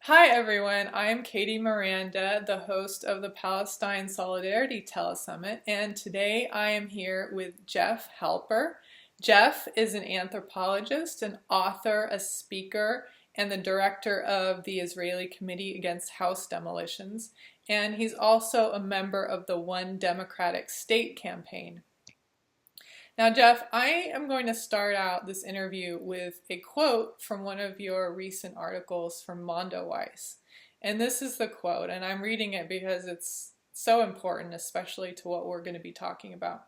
Hi everyone, I'm Katie Miranda, the host of the Palestine Solidarity Telesummit, and today I am here with Jeff Halper. Jeff is an anthropologist, an author, a speaker, and the director of the Israeli Committee Against House Demolitions, and he's also a member of the One Democratic State campaign. Now, Jeff, I am going to start out this interview with a quote from one of your recent articles from Mondoweiss. And this is the quote, and I'm reading it because it's so important, especially to what we're going to be talking about.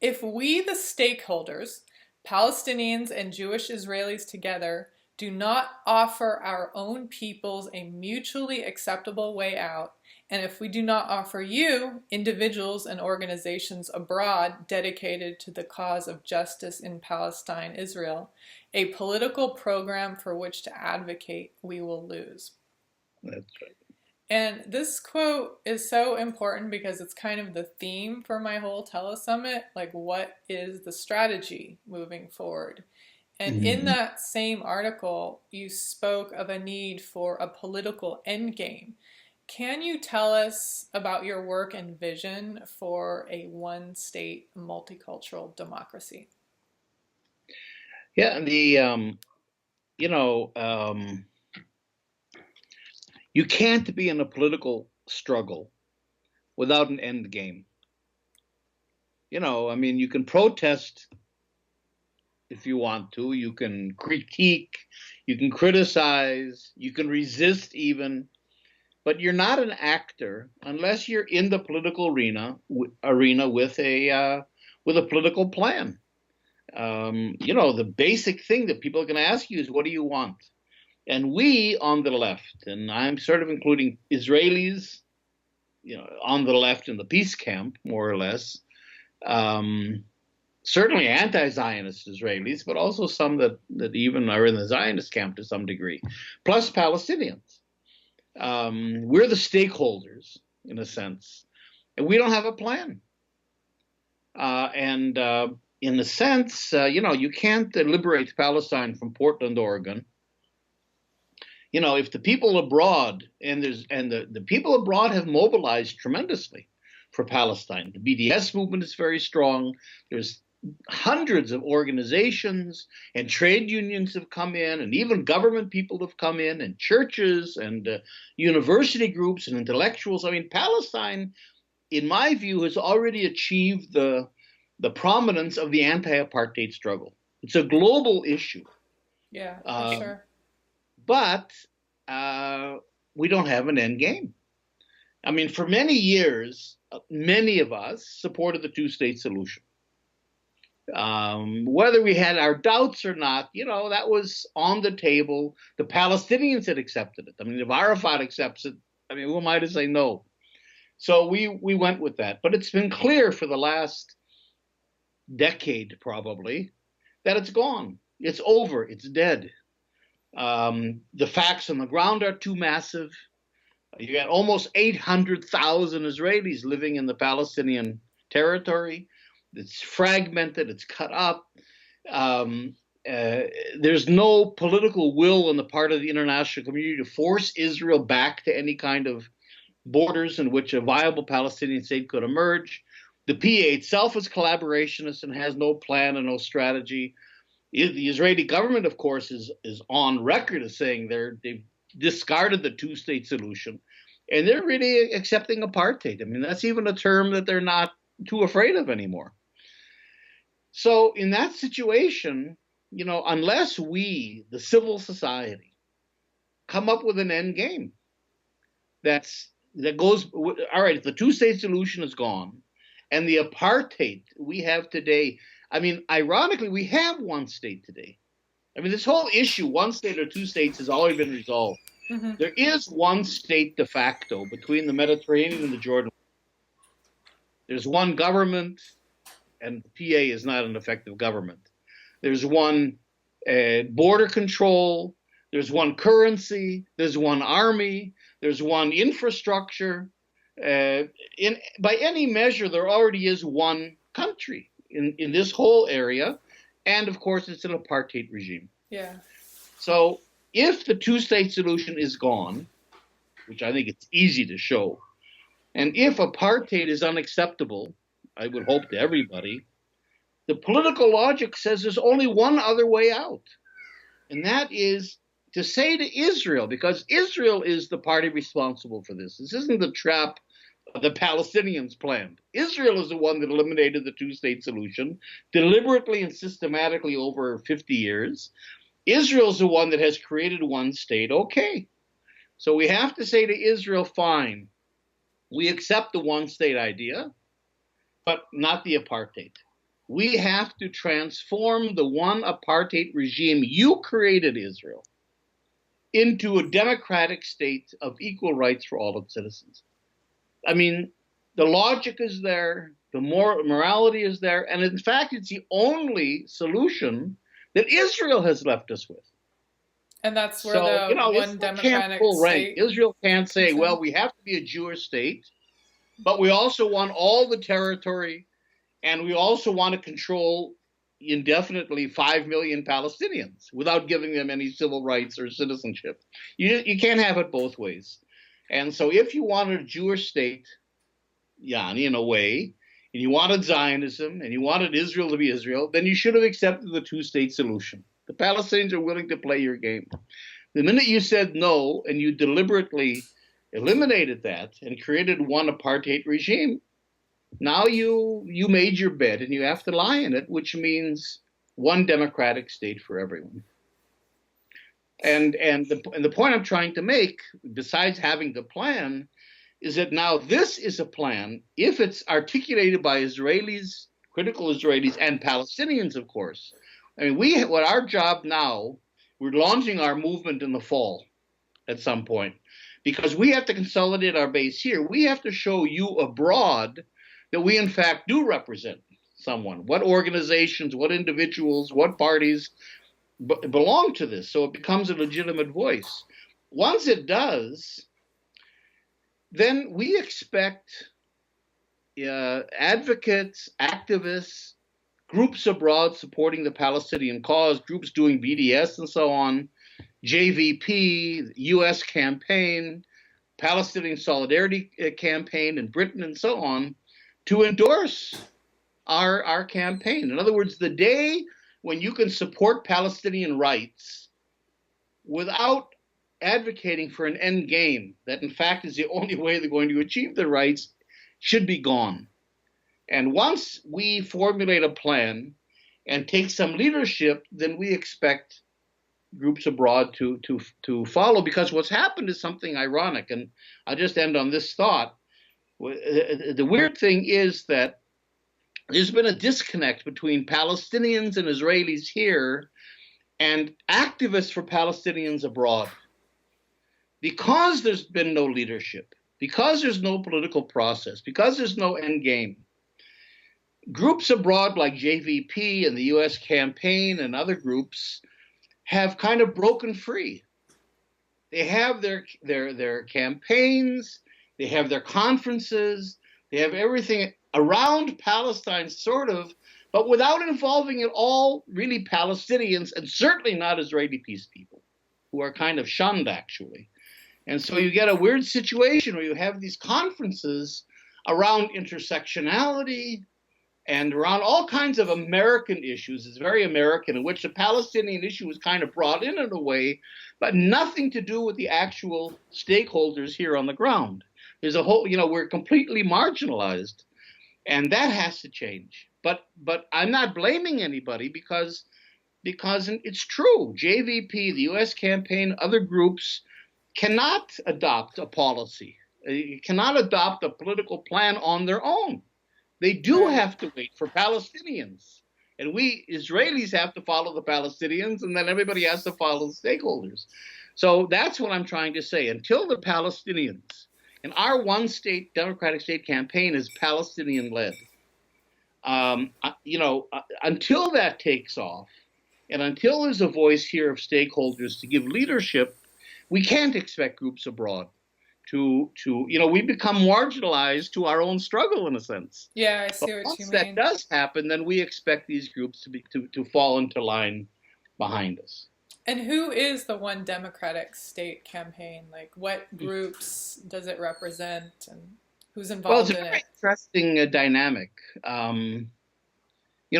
If we, the stakeholders, Palestinians and Jewish Israelis together, do not offer our own peoples a mutually acceptable way out, and if we do not offer you, individuals and organizations abroad dedicated to the cause of justice in Palestine, Israel, a political program for which to advocate, we will lose. That's right. And this quote is so important because it's kind of the theme for my whole telesummit, like what is the strategy moving forward? And in that same article, you spoke of a need for a political endgame. Can you tell us about your work and vision for a one-state multicultural democracy? Yeah, you can't be in a political struggle without an end game. You can protest if you want to, you can critique, you can criticize, you can resist even, but you're not an actor unless you're in the political arena with a political plan. The basic thing that people are going to ask you is, what do you want? And we on the left, and I'm sort of including Israelis, on the left in the peace camp, more or less, certainly anti-Zionist Israelis, but also some that even are in the Zionist camp to some degree, plus Palestinians. We're the stakeholders, in a sense, and we don't have a plan. In a sense, you can't liberate Palestine from Portland, Oregon. If the people abroad, the people abroad have mobilized tremendously for Palestine. The BDS movement is very strong. There's hundreds of organizations and trade unions have come in, and even government people have come in, and churches and university groups and intellectuals. I mean, Palestine, in my view, has already achieved the prominence of the anti-apartheid struggle. It's a global issue. Yeah, for sure. But we don't have an end game. I mean, for many years, many of us supported the two-state solution. Whether we had our doubts or not, that was on the table. The Palestinians had accepted it. I mean, if Arafat accepts it, who am I to say no? So we went with that. But it's been clear for the last decade, probably, that it's gone. It's over. It's dead. The facts on the ground are too massive. You got almost 800,000 Israelis living in the Palestinian territory. It's fragmented, it's cut up. There's no political will on the part of the international community to force Israel back to any kind of borders in which a viable Palestinian state could emerge. The PA itself is collaborationist and has no plan and no strategy. The Israeli government, of course, is on record as saying they've discarded the two-state solution, and they're really accepting apartheid. I mean, that's even a term that they're not too afraid of anymore. So in that situation, unless we, the civil society, come up with an end game that goes, all right, if the two-state solution is gone and the apartheid we have today, ironically, we have one state today. This whole issue, one state or two states, has already been resolved. Mm-hmm. There is one state de facto between the Mediterranean and the Jordan. There's one government, and the PA is not an effective government. There's one border control, there's one currency, there's one army, there's one infrastructure. By any measure, there already is one country in this whole area, and of course, it's an apartheid regime. Yeah. So if the two-state solution is gone, which I think it's easy to show, and if apartheid is unacceptable, I would hope to everybody, the political logic says there's only one other way out. And that is to say to Israel, because Israel is the party responsible for this. This isn't the trap the Palestinians planned. Israel is the one that eliminated the two-state solution deliberately and systematically over 50 years. Israel's the one that has created one state. Okay. So we have to say to Israel, fine, we accept the one-state idea, but not the apartheid. We have to transform the one apartheid regime you created, Israel, into a democratic state of equal rights for all its citizens. I mean, the logic is there, the morality is there, and in fact, it's the only solution that Israel has left us with. And that's where one democratic state... Israel can't say, well, we have to be a Jewish state, but we also want all the territory, and we also want to control indefinitely 5 million Palestinians without giving them any civil rights or citizenship. You can't have it both ways. And so if you wanted a Jewish state, Yanni, in a way, and you wanted Zionism, and you wanted Israel to be Israel, then you should have accepted the two-state solution. The Palestinians are willing to play your game. The minute you said no, and you deliberately eliminated that and created one apartheid regime, now you made your bed and you have to lie in it, which means one democratic state for everyone. And the point I'm trying to make, besides having the plan, is that now this is a plan, if it's articulated by Israelis, critical Israelis, and Palestinians, of course. I mean, what our job now, we're launching our movement in the fall at some point, because we have to consolidate our base here. We have to show you abroad that we, in fact, do represent someone, what organizations, what individuals, what parties belong to this, so it becomes a legitimate voice. Once it does, then we expect advocates, activists, groups abroad supporting the Palestinian cause, groups doing BDS and so on, JVP, U.S. campaign, Palestinian Solidarity campaign in Britain and so on, to endorse our campaign. In other words, the day when you can support Palestinian rights without advocating for an end game that in fact is the only way they're going to achieve their rights should be gone. And once we formulate a plan and take some leadership, then we expect groups abroad to follow, because what's happened is something ironic. And I'll just end on this thought. The weird thing is that there's been a disconnect between Palestinians and Israelis here and activists for Palestinians abroad. Because there's been no leadership, because there's no political process, because there's no end game, groups abroad like JVP and the U.S. campaign and other groups have kind of broken free. They have their campaigns, they have their conferences, they have everything around Palestine, sort of, but without involving at all really Palestinians, and certainly not Israeli peace people, who are kind of shunned, actually. And so you get a weird situation where you have these conferences around intersectionality and around all kinds of American issues. It's very American, in which the Palestinian issue is kind of brought in a way, but nothing to do with the actual stakeholders here on the ground. There's a whole, we're completely marginalized. And that has to change. But I'm not blaming anybody because it's true. JVP, the U.S. campaign, other groups cannot adopt a policy, cannot adopt a political plan on their own. They do have to wait for Palestinians. And we Israelis have to follow the Palestinians, and then everybody has to follow the stakeholders. So that's what I'm trying to say. Until the Palestinians, and our one-state democratic state campaign is Palestinian-led. Until that takes off, and until there's a voice here of stakeholders to give leadership, we can't expect groups abroad to we become marginalized to our own struggle, in a sense. Yeah, I see what you mean. Once that does happen, then we expect these groups to fall into line behind us. And who is the One Democratic State campaign? Like, what groups does it represent, and who's Well, it's involved a in very it? interesting dynamic. Um,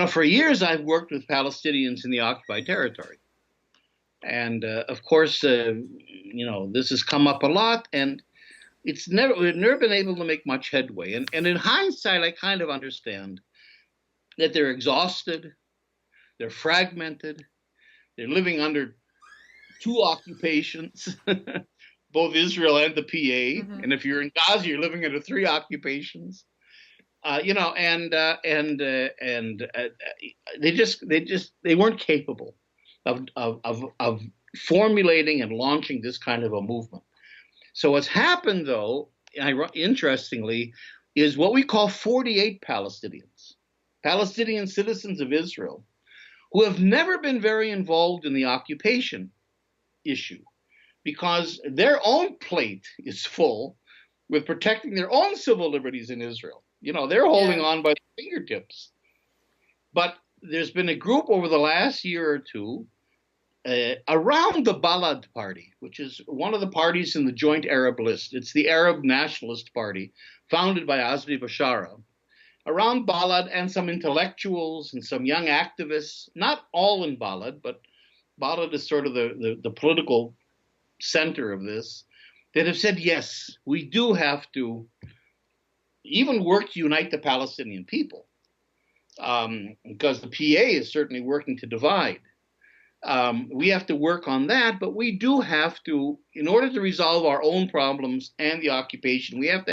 for years I've worked with Palestinians in the occupied territory. And of course, this has come up a lot, and we've never been able to make much headway. And in hindsight, I kind of understand that they're exhausted, they're fragmented, they're living under two occupations, both Israel and the PA. Hmm. And if you're in Gaza, you're living under three occupations. They weren't capable of formulating and launching this kind of a movement. So what's happened, though, interestingly, is what we call 48 Palestinians, Palestinian citizens of Israel, who have never been very involved in the occupation issue because their own plate is full with protecting their own civil liberties in Israel. They're holding Yeah. on by the fingertips. But there's been a group over the last year or two around the Balad Party, which is one of the parties in the Joint Arab List. It's the Arab Nationalist Party, founded by Azmi Bashara. Around Balad and some intellectuals and some young activists, not all in Balad, but Balad is sort of the political center of this, that have said, yes, we do have to even work to unite the Palestinian people, because the PA is certainly working to divide. We have to work on that, but we do have to, in order to resolve our own problems and the occupation, we have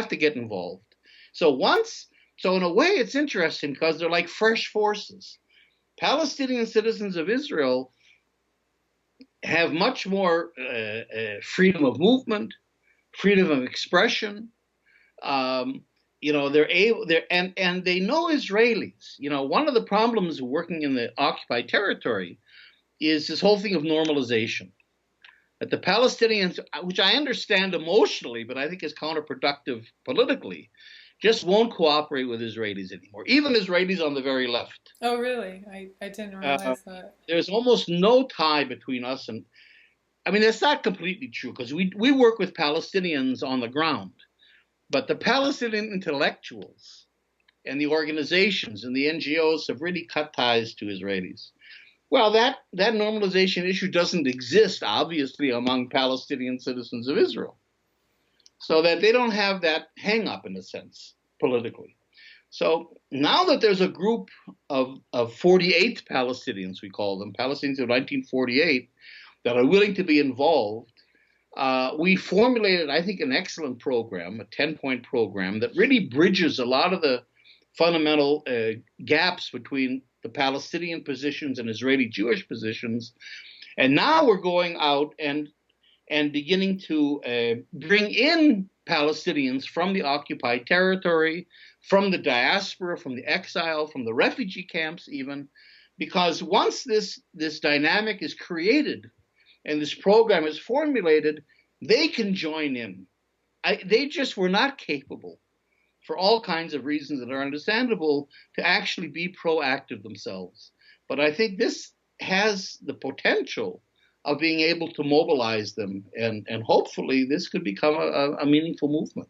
to get involved. So in a way, it's interesting because they're like fresh forces. Palestinian citizens of Israel have much more freedom of movement, freedom of expression. They're able, and they know Israelis. One of the problems working in the occupied territory is this whole thing of normalization. That the Palestinians, which I understand emotionally, but I think is counterproductive politically, just won't cooperate with Israelis anymore. Even Israelis on the very left. Oh, really? I didn't realize that. There's almost no tie between us and. I mean, that's not completely true because we work with Palestinians on the ground. But the Palestinian intellectuals and the organizations and the NGOs have really cut ties to Israelis. Well, that normalization issue doesn't exist, obviously, among Palestinian citizens of Israel. So that they don't have that hang up, in a sense, politically. So now that there's a group of 48 Palestinians, we call them, Palestinians of 1948, that are willing to be involved, we formulated, I think, an excellent program, a 10-point program that really bridges a lot of the fundamental gaps between the Palestinian positions and Israeli Jewish positions. And now we're going out and beginning to bring in Palestinians from the occupied territory, from the diaspora, from the exile, from the refugee camps even, because once this dynamic is created and this program is formulated, they can join in. They just were not capable, for all kinds of reasons that are understandable, to actually be proactive themselves. But I think this has the potential of being able to mobilize them, and hopefully this could become a meaningful movement.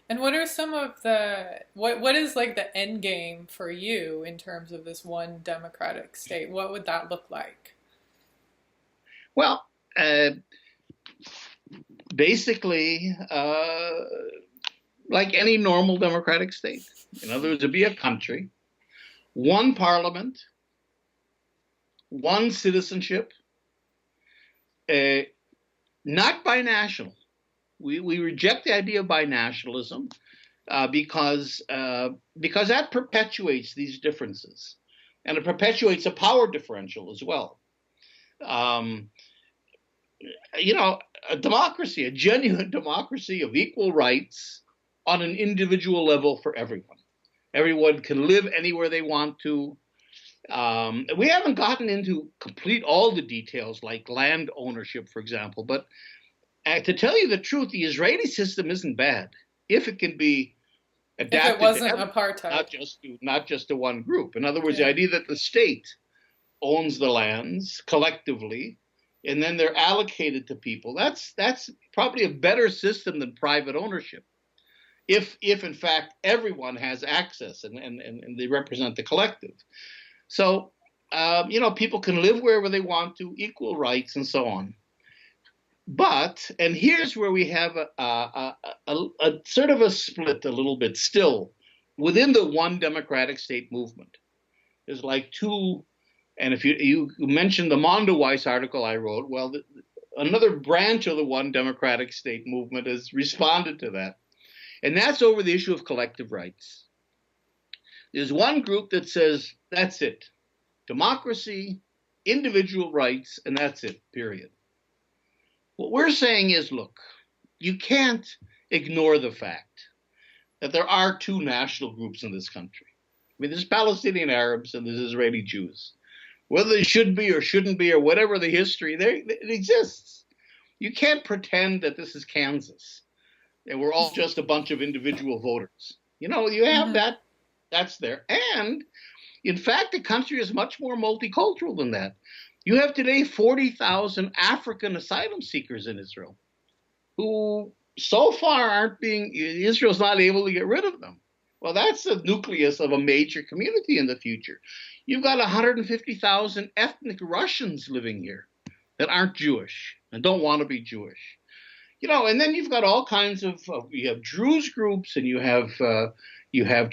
And what are some of the what is like the end game for you in terms of this one democratic state? What would that look like? Well, basically, like any normal democratic state. In other words, it'd be a country, one parliament, one citizenship, not binational. We reject the idea of binationalism because that perpetuates these differences, and it perpetuates a power differential as well. A democracy, a genuine democracy of equal rights on an individual level for everyone. Everyone can live anywhere they want to. We haven't gotten into all the details, like land ownership, for example. But to tell you the truth, the Israeli system isn't bad if it can be adapted If it wasn't to everyone, apartheid. not just to one group. In other words, the Yeah. idea that the state owns the lands collectively, and then they're allocated to people. That's probably a better system than private ownership. If in fact everyone has access and they represent the collective. So people can live wherever they want to, equal rights and so on. But, and here's where we have a sort of a split a little bit still within the one democratic state movement. There's like two, and if you mentioned the Mondoweiss article I wrote, well, another branch of the one democratic state movement has responded to that. And that's over the issue of collective rights. There's one group that says, that's it. Democracy, individual rights, and that's it, period. What we're saying is, look, you can't ignore the fact that there are two national groups in this country. I mean, there's Palestinian Arabs and there's Israeli Jews. Whether they should be or shouldn't be or whatever the history, it exists. You can't pretend that this is Kansas and we're all just a bunch of individual voters. You have that. That's there. And, in fact, the country is much more multicultural than that. You have today 40,000 African asylum seekers in Israel who so far Israel's not able to get rid of them. Well, that's the nucleus of a major community in the future. You've got 150,000 ethnic Russians living here that aren't Jewish and don't want to be Jewish. And then you've got all kinds of you have Druze groups, and you have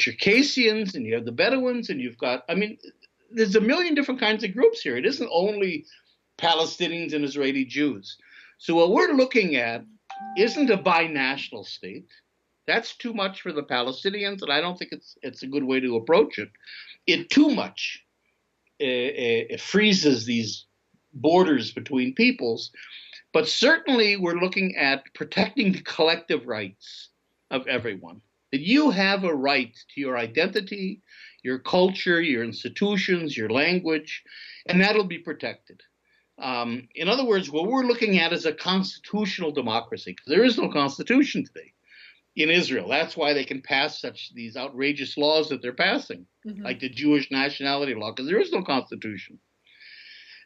Circassians, and you have the Bedouins, and there's a million different kinds of groups here. It isn't only Palestinians and Israeli Jews. So what we're looking at isn't a binational state. That's too much for the Palestinians, and I don't think it's a good way to approach it. It too much it freezes these borders between peoples. But certainly we're looking at protecting the collective rights of everyone. That you have a right to your identity, your culture, your institutions, your language, and that'll be protected. In other words, what we're looking at is a constitutional democracy, because there is no constitution today in Israel. That's why they can pass these outrageous laws that they're passing, like the Jewish nationality law, because there is no constitution.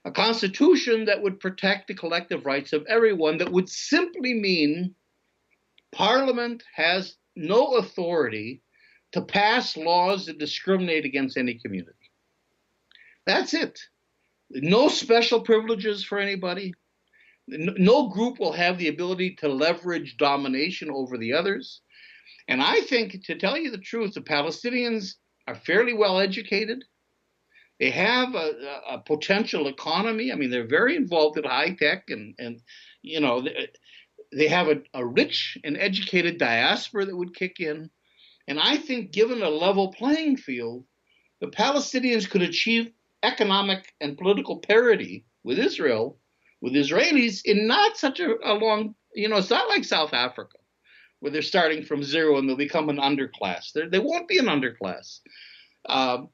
A constitution that would protect the collective rights of everyone, that would simply mean Parliament has no authority to pass laws that discriminate against any community. That's it. No special privileges for anybody. No group will have the ability to leverage domination over the others. And I think, to tell you the truth, the Palestinians are fairly well educated. They have a potential economy. I mean, they're very involved in high tech, and they have a rich and educated diaspora that would kick in. And I think, given a level playing field, the Palestinians could achieve economic and political parity with Israel, with Israelis, in not such a long, it's not like South Africa, where they're starting from zero and they'll become an underclass. They won't be an underclass. But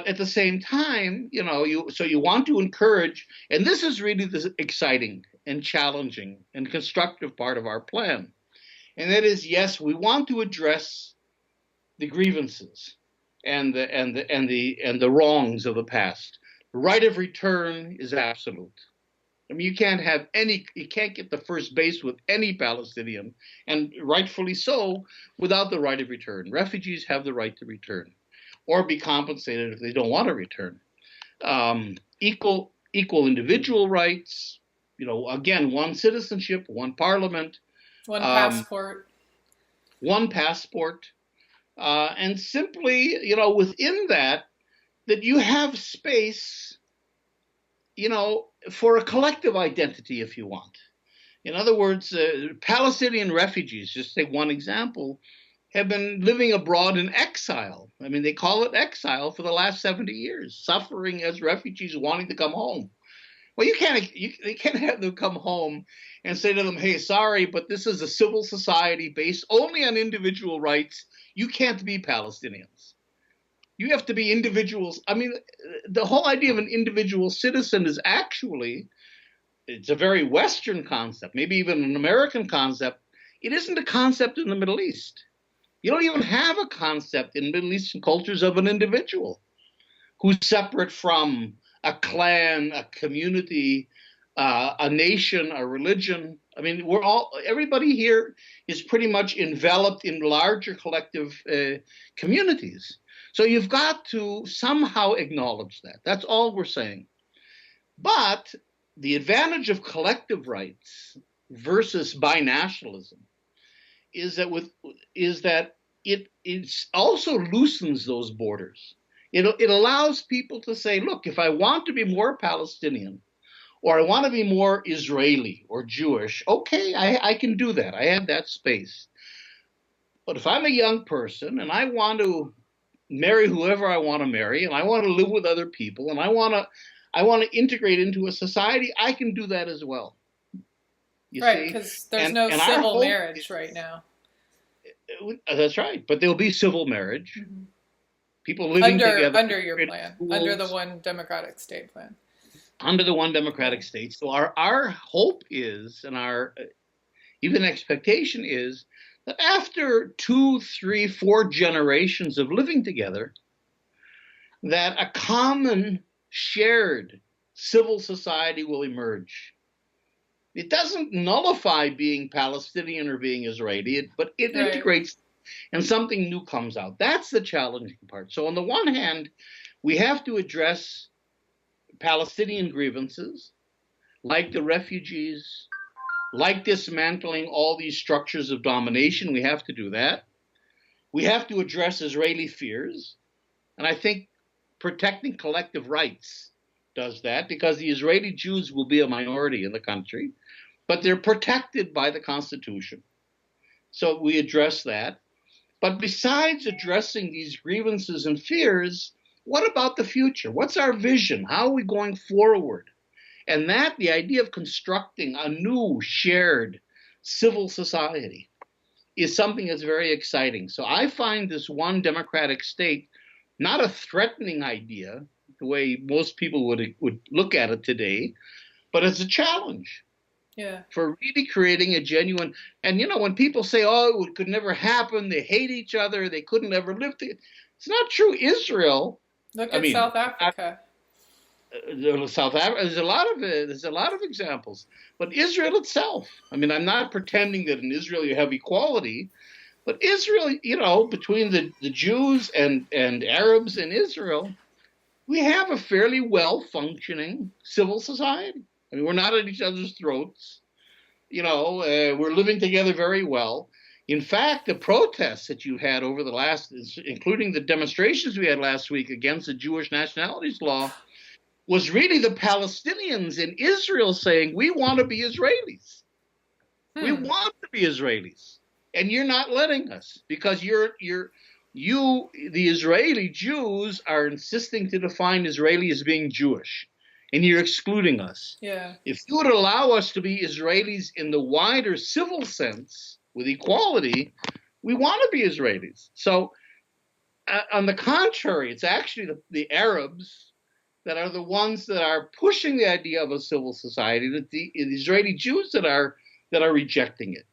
at the same time, you want to encourage, and this is really the exciting and challenging and constructive part of our plan. And that is, yes, we want to address the grievances and the wrongs of the past. The right of return is absolute. I mean, you can't get the first base with any Palestinian, and rightfully so, without the right of return. Refugees have the right to return, or be compensated if they don't want to return. Equal individual rights, again, one citizenship, one parliament. One passport. One passport. And simply, within that you have space, for a collective identity if you want. In other words, Palestinian refugees, just take one example, have been living abroad in exile. I mean, they call it exile for the last 70 years, suffering as refugees wanting to come home. Well, you can't have them come home and say to them, hey, sorry, but this is a civil society based only on individual rights. You can't be Palestinians. You have to be individuals. I mean, the whole idea of an individual citizen is actually, it's a very Western concept, maybe even an American concept. It isn't a concept in the Middle East. You don't even have a concept in Middle Eastern cultures of an individual. who's separate from a clan, a community, a nation, a religion. I mean, everybody here is pretty much enveloped in larger collective communities. So you've got to somehow acknowledge that. That's all we're saying. But the advantage of collective rights versus binationalism is that it also loosens those borders. It allows people to say, look, if I want to be more Palestinian, or I want to be more Israeli or Jewish, okay, I can do that. I have that space. But if I'm a young person and I want to marry whoever I want to marry, and I want to live with other people, and I want to integrate into a society, I can do that as well. Right, because there's no civil marriage right now. That's right, but there'll be civil marriage. Mm-hmm. People living together under your plan, under the one democratic state plan. Under the one democratic state. So our hope is, and our even expectation is, that after 2, 3, 4 generations of living together, that a common shared civil society will emerge. It doesn't nullify being Palestinian or being Israeli, but it integrates, and something new comes out. That's the challenging part. So on the one hand, we have to address Palestinian grievances, like the refugees, like dismantling all these structures of domination. We have to do that. We have to address Israeli fears. And I think protecting collective rights does that, because the Israeli Jews will be a minority in the country, but they're protected by the Constitution. So we address that. But besides addressing these grievances and fears, what about the future? What's our vision? How are we going forward? And that, the idea of constructing a new shared civil society, is something that's very exciting. So I find this one democratic state not a threatening idea, the way most people would look at it today, but as a challenge. Yeah. For really creating a genuine, and when people say, oh, it could never happen, they hate each other, they couldn't ever live together. It's not true. Israel. Look at South Africa. South Africa. There's a lot of examples, but Israel itself. I mean, I'm not pretending that in Israel you have equality, but Israel, between the Jews and Arabs in Israel, we have a fairly well-functioning civil society. I mean, we're not at each other's throats. We're living together very well. In fact, the protests that you had over the last, including the demonstrations we had last week against the Jewish nationalities law, was really the Palestinians in Israel saying, we want to be Israelis. We want to be Israelis. And you're not letting us, because the Israeli Jews are insisting to define Israeli as being Jewish. And you're excluding us. Yeah. If you would allow us to be Israelis in the wider civil sense, with equality, we want to be Israelis. So, on the contrary, it's actually the Arabs that are the ones that are pushing the idea of a civil society, that the Israeli Jews that are rejecting it.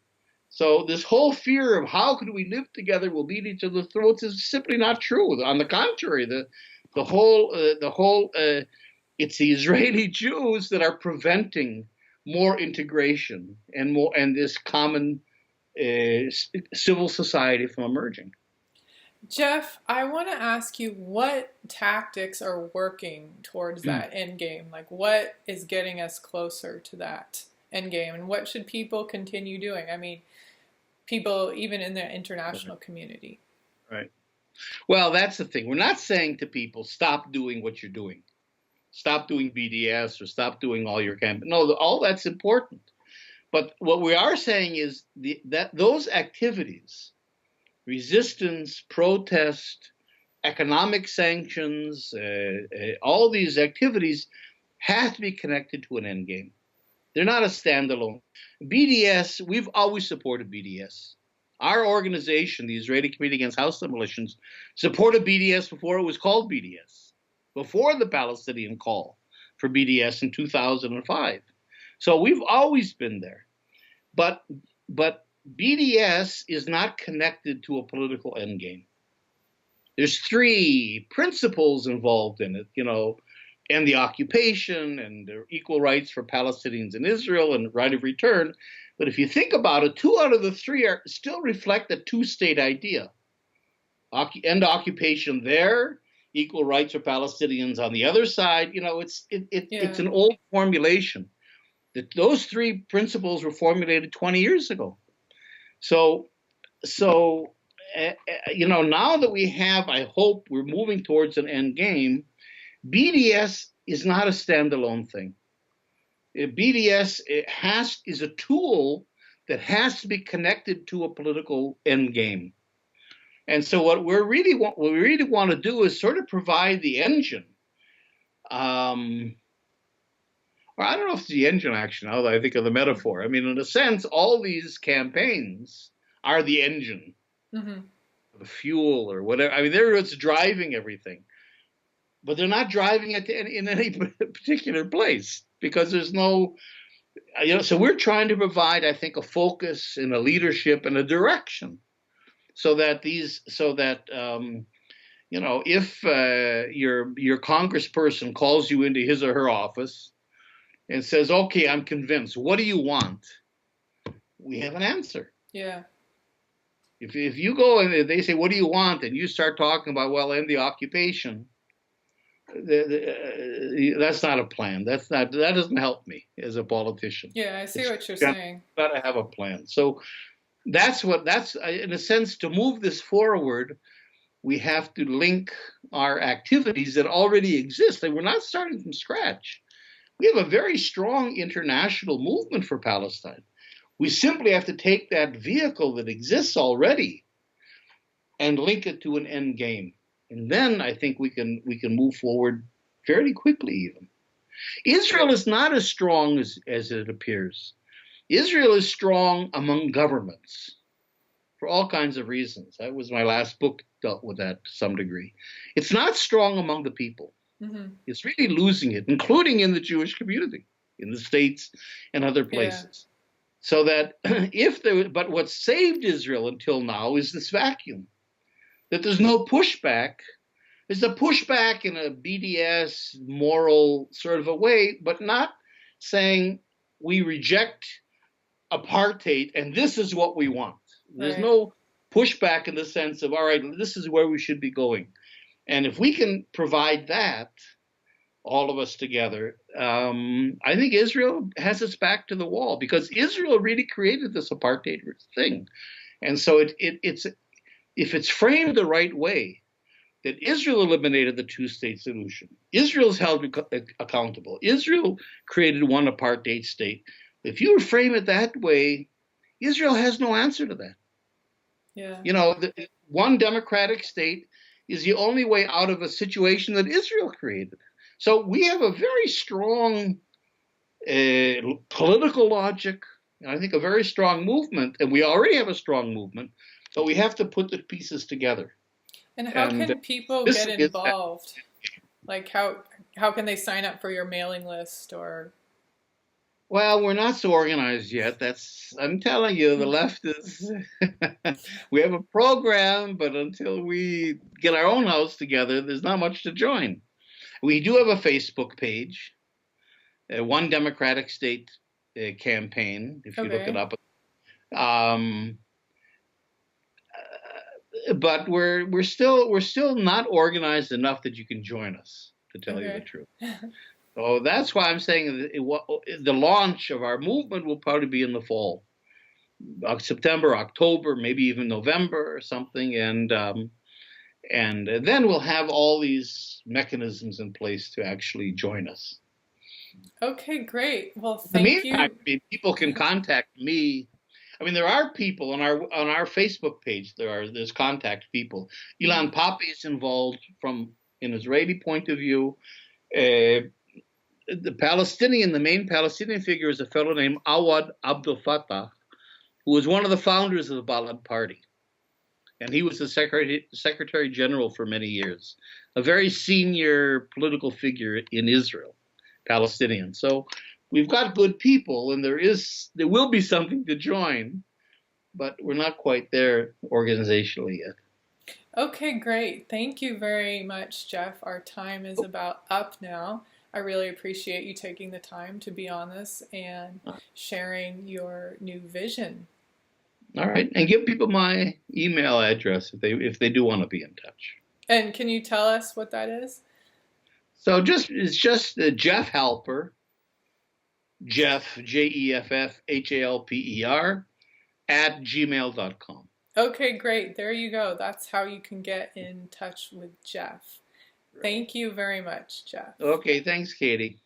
So this whole fear of how could we live together, we'll beat each other's throats, is simply not true. On the contrary, the whole it's the Israeli Jews that are preventing more integration and this common civil society from emerging. Jeff, I want to ask you, what tactics are working towards that end game? Like, what is getting us closer to that end game, and what should people continue doing? I mean, people even in the international community. Right. Well, that's the thing. We're not saying to people, stop doing what you're doing. Stop doing BDS or stop doing all your campaign. No, all that's important. But what we are saying is that those activities, resistance, protest, economic sanctions, all these activities have to be connected to an end game. They're not a standalone. BDS, we've always supported BDS. Our organization, the Israeli Committee Against House Demolitions, supported BDS before it was called BDS, before the Palestinian call for BDS in 2005. So we've always been there. But BDS is not connected to a political endgame. there's three principles involved in it, and the occupation and the equal rights for Palestinians in Israel and right of return. But if you think about it, two out of the three still reflect the two-state idea. End occupation there, equal rights for Palestinians on the other side. It's an old formulation. Those three principles were formulated 20 years ago. So now that we have, I hope we're moving towards an end game. BDS is not a standalone thing. BDS is a tool that has to be connected to a political end game. And so what we really want to do is sort of provide the engine. Or I don't know if it's the engine actually, now that I think of the metaphor. I mean, in a sense, all these campaigns are the engine, the fuel or whatever. I mean, they're what's driving everything. But they're not driving it in any particular place because there's no, so we're trying to provide, I think, a focus and a leadership and a direction so that if your congressperson calls you into his or her office and says, okay, I'm convinced, what do you want? We have an answer. Yeah. If you go and they say, what do you want? And you start talking about, well, end the occupation. That's not a plan. That doesn't help me as a politician. Yeah, I see what you're saying. Got to have a plan. So that's in a sense, to move this forward, we have to link our activities that already exist. And we're not starting from scratch. We have a very strong international movement for Palestine. We simply have to take that vehicle that exists already and link it to an end game. And then I think we can move forward fairly quickly even. Israel is not as strong as it appears. Israel is strong among governments for all kinds of reasons. That was my last book, dealt with that to some degree. It's not strong among the people. It's really losing it, including in the Jewish community, in the States and other places. Yeah. So that but what saved Israel until now is this vacuum. That there's no pushback. There's a pushback in a BDS moral sort of a way, but not saying we reject apartheid and this is what we want. There's no pushback in the sense of, all right, this is where we should be going. And if we can provide that, all of us together, I think Israel has its back to the wall because Israel really created this apartheid thing. And so it's if it's framed the right way, that Israel eliminated the two-state solution. Israel's held accountable. Israel created one apartheid state. If you frame it that way, Israel has no answer to that. Yeah. One democratic state is the only way out of a situation that Israel created. So we have a very strong political logic, and I think a very strong movement, and we already have a strong movement. So we have to put the pieces together. And how can people get involved? Like how can they sign up for your mailing list or? Well, we're not so organized yet. I'm telling you, the left is, we have a program, but until we get our own house together, there's not much to join. We do have a Facebook page, One Democratic State campaign, if you look it up. But we're still not organized enough that you can join us, to tell you the truth. So that's why I'm saying the launch of our movement will probably be in the fall, September, October, maybe even November or something, and then we'll have all these mechanisms in place to actually join us. Okay, great. Well, thank you. In the meantime, people can contact me. I mean, there are people on our Facebook page. There's contact people. Ilan Pappé is involved from an Israeli point of view. The main Palestinian figure is a fellow named Awad Abdel Fattah, who was one of the founders of the Balad Party. And he was the Secretary General for many years, a very senior political figure in Israel, Palestinian. So we've got good people, and there will be something to join, but we're not quite there organizationally yet. Okay, great. Thank you very much, Jeff. Our time is about up now. I really appreciate you taking the time to be on this and sharing your new vision. All right, and give people my email address if they do want to be in touch. And can you tell us what that is? So it's just Jeff Halper, Jeff JeffHalper at gmail.com. Okay, great. There you go. That's how you can get in touch with Jeff. Right. Thank you very much, Jeff. Okay, thanks, Katie.